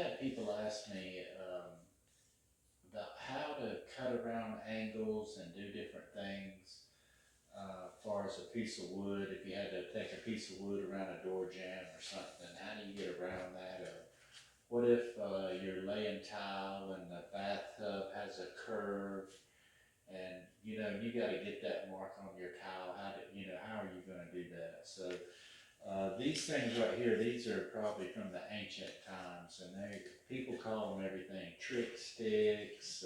had people ask me about how to cut around angles and do different things. As far as a piece of wood, if you had to take a piece of wood around a door jamb or something, how do you get around that? Or what if you're laying tile and the bathtub has a curve, and you got to get that mark on your tile? How are you going to do that? So these things right here, these are probably from the ancient times, and people call them everything: trick sticks,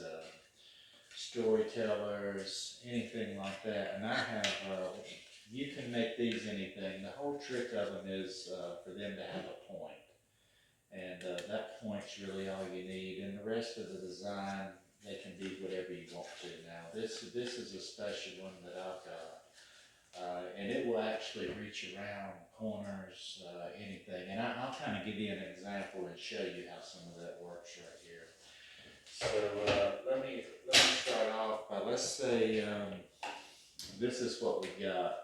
storytellers, anything like that. And I have, you can make these anything. The whole trick of them is for them to have a point, and that point's really all you need. And the rest of the design, they can be whatever you want to. Now, this is a special one that I've got. And it will actually reach around corners, anything. And I'll kind of give you an example and show you how some of that works right here. So let me start off by, let's say this is what we got.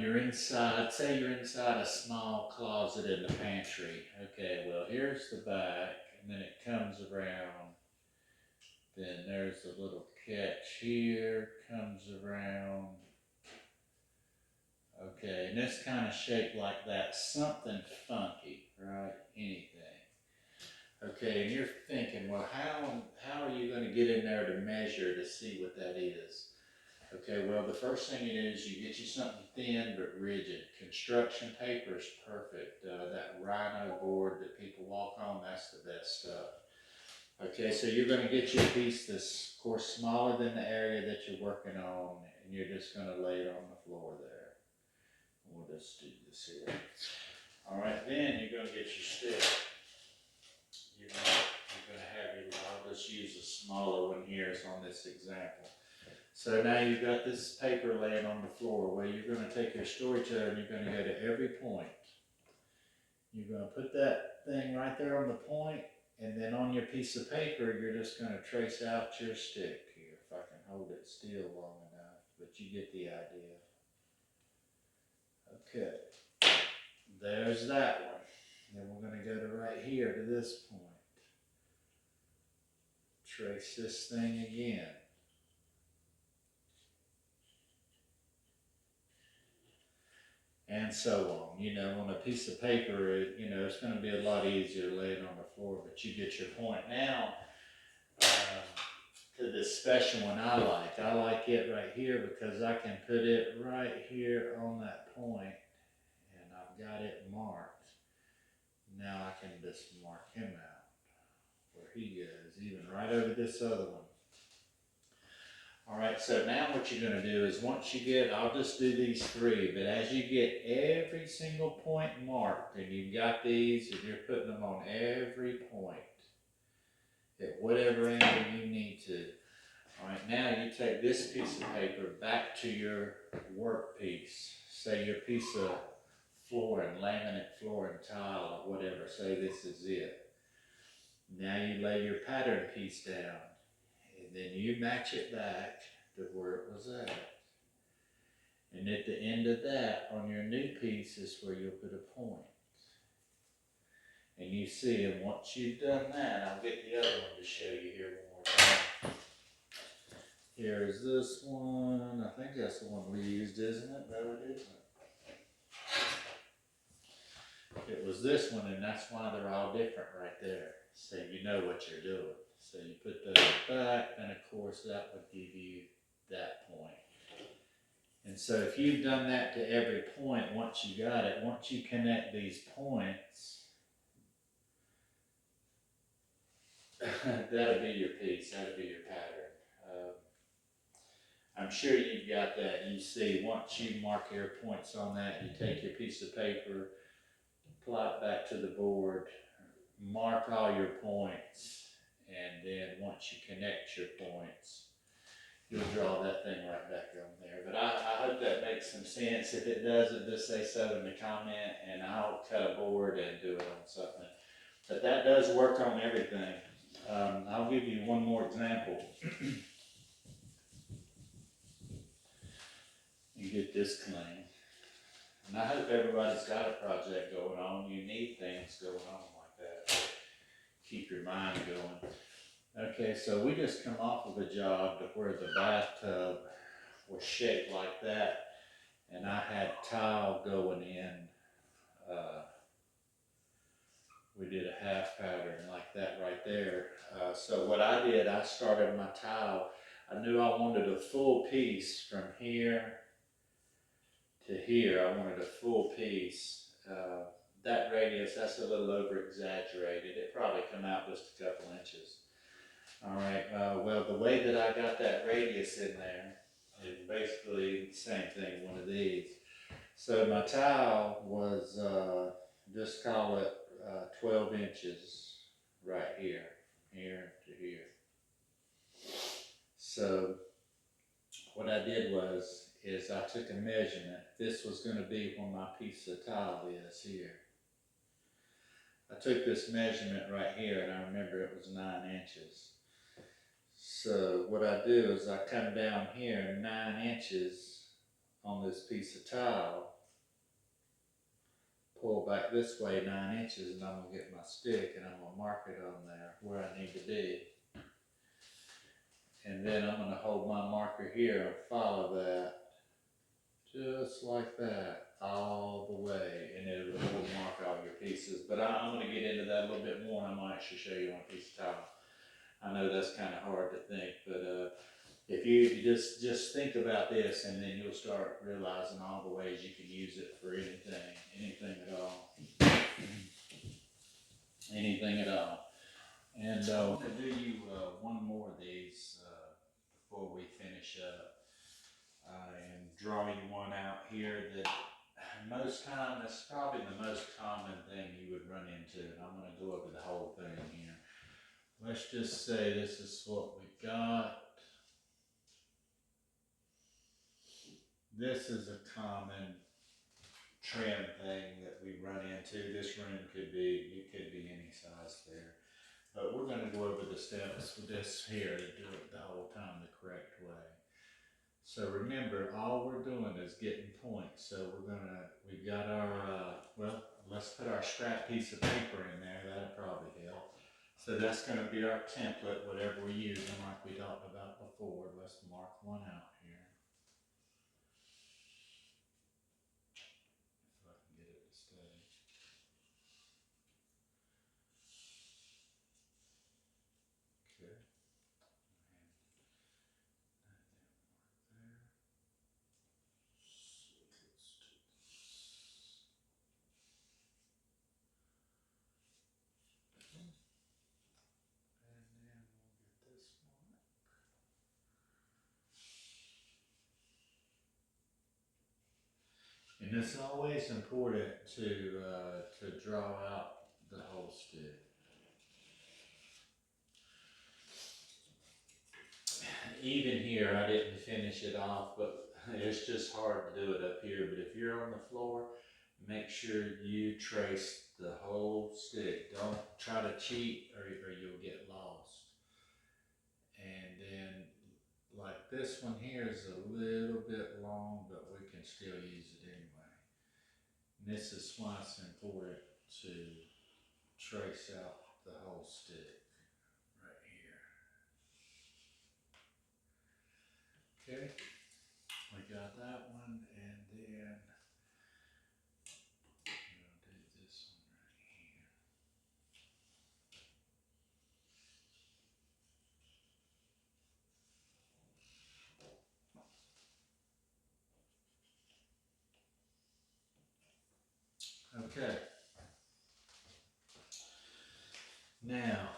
You're inside. Say you're inside a small closet in the pantry. Okay, well here's the back, and then it comes around. Then there's the little catch here, comes around. Okay, and it's kind of shaped like that, something funky, right? Anything. Okay, and you're thinking, well, how are you going to get in there to measure to see what that is? Okay, well, the first thing you do is you get you something thin but rigid. Construction paper is perfect. That rhino board that people walk on, that's the best stuff. Okay, so you're going to get you a piece that's, of course, smaller than the area that you're working on, and you're just going to lay it on the floor there. We'll just do this here. All right, then you're going to get your stick. You're going to have your, I'll just use a smaller one here as on this example. So now you've got this paper laying on the floor. Well, you're going to take your storyteller and you're going to go to every point. You're going to put that thing right there on the point, and then on your piece of paper, you're just going to trace out your stick here. If I can hold it still long enough, but you get the idea. Okay, there's that one. Then we're going to go to right here to this point. Trace this thing again. And so on. On a piece of paper, it's going to be a lot easier to lay it on the floor, but you get your point. Now, to this special one I like. I like it right here because I can put it right here on that point, and I've got it marked. Now I can just mark him out where he goes, even right over this other one. All right, so now what you're going to do is once you get, I'll just do these three, but as you get every single point marked, and you've got these, and you're putting them on every point, at whatever angle you need to. All right, now you take this piece of paper back to your work piece. Say your piece of flooring, laminate flooring, tile, or whatever. Say this is it. Now you lay your pattern piece down, and then you match it back to where it was at. And at the end of that, on your new piece is where you'll put a point. And you see, and once you've done that, I'll get the other one to show you here one more time. Here's this one. I think that's the one we used, isn't it? No, it isn't. It was this one, and that's why they're all different right there. So you know what you're doing. So you put those back, and of course that would give you that point. And so if you've done that to every point, once you got it, once you connect these points, that'll be your piece, that'll be your pattern. I'm sure you've got that. You see, once you mark your points on that, you take your piece of paper, apply it back to the board, mark all your points, and then once you connect your points, you'll draw that thing right back on there. But I hope that makes some sense. If it doesn't, just say so in the comment, and I'll cut a board and do it on something. But that does work on everything. I'll give you one more example. You get this clean. And I hope everybody's got a project going on. You need things going on like that. Keep your mind going. Okay, so we just come off of a job to where the bathtub was shaped like that, and I had tile going in. Uh, we did a half pattern like that right there. So what I did, I started my tile. I knew I wanted a full piece from here to here. I wanted a full piece. That radius, that's a little over exaggerated. It probably come out just a couple inches. All right, well, the way that I got that radius in there is basically the same thing, one of these. So my tile was, just call it 12 inches right here, here to here. So what I did is I took a measurement. This was going to be where my piece of tile is here. I took this measurement right here, and I remember it was 9 inches. So what I do is I come down here 9 inches on this piece of tile, pull back this way 9 inches, and I'm going to get my stick and I'm going to mark it on there where I need to be. And then I'm going to hold my marker here and follow that just like that all the way, and it will mark all your pieces. But I'm going to get into that a little bit more, and I might actually show you on a piece of tile. I know that's kind of hard to think, but if you just think about this, and then you'll start realizing all the ways you can use it for anything at all, anything at all. And I'm going to do you one more of these before we finish up, and draw you one out here that that's probably the most common thing you would run into, and I'm going to go over the whole thing here. Let's just say this is what we got. This is a common trim thing that we run into. This room could be any size there. But we're going to go over the steps with this here to do it the whole time the correct way. So remember, all we're doing is getting points. So we've got our, well, let's put our scrap piece of paper in there. That'll probably help. So that's going to be our template, whatever we're using, like we talked about before. Let's mark one out here. If I can get it to stay. Okay. And it's always important to draw out the whole stick. Even here, I didn't finish it off, but it's just hard to do it up here. But if you're on the floor, make sure you trace the whole stick. Don't try to cheat or you'll get lost. And then, like this one here is a little bit long, but we can still use it anyway. And this is why it's important to trace out the whole stick right here. Okay, we got that one, and then we'll do this one right here. Okay. Now,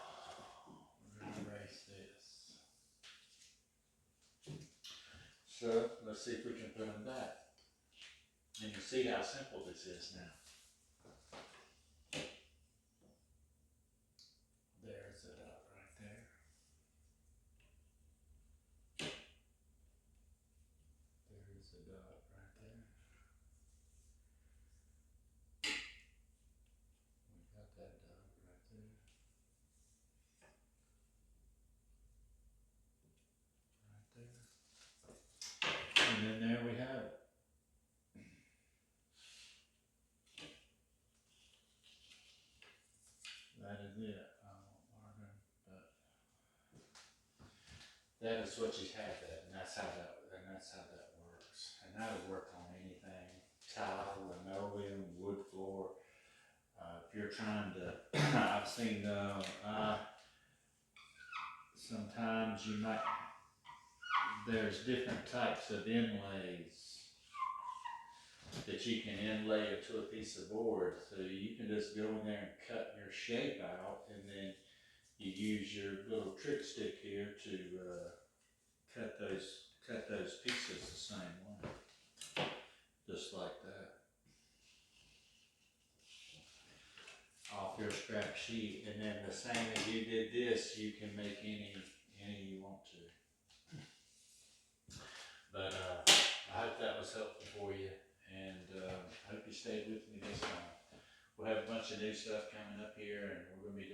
we're going to erase this. So, let's see if we can put them back. And you see how simple this is now. There's a dot right there. There's a dot right there. We got that dot right there. Right there. And then there we have it. that is what you have that, and that's how that works. And that'll work on anything, tile, linoleum, wood floor. If you're trying to, I've seen, sometimes you might, there's different types of inlays that you can inlay into a piece of board. So you can just go in there and cut your shape out, and then you use your little trick stick here to cut those pieces the same way, just like that. Off your scrap sheet, and then the same as you did this, you can make any you want to. But I hope that was helpful for you, and I hope you stayed with me this time. We'll have a bunch of new stuff coming up here, and we're going to be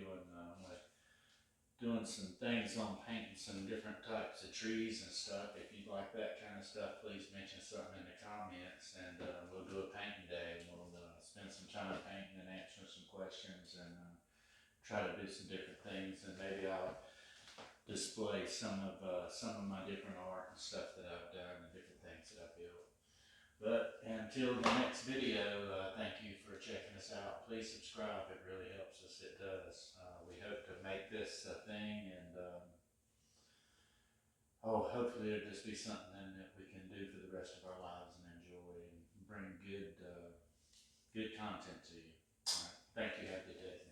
doing some things on painting some different types of trees and stuff. If you like that kind of stuff, please mention something in the comments, and we'll do a painting day, and we'll spend some time painting and answering some questions, and try to do some different things, and maybe I'll display some of my different art and stuff that I've done and different things that I've built. But until the next video, thank you for checking us out. Please subscribe, it really helps us, it does. We hope to make this a thing, and hopefully it'll just be something that we can do for the rest of our lives and enjoy, and bring good content to you. All right. Thank you, have a good day.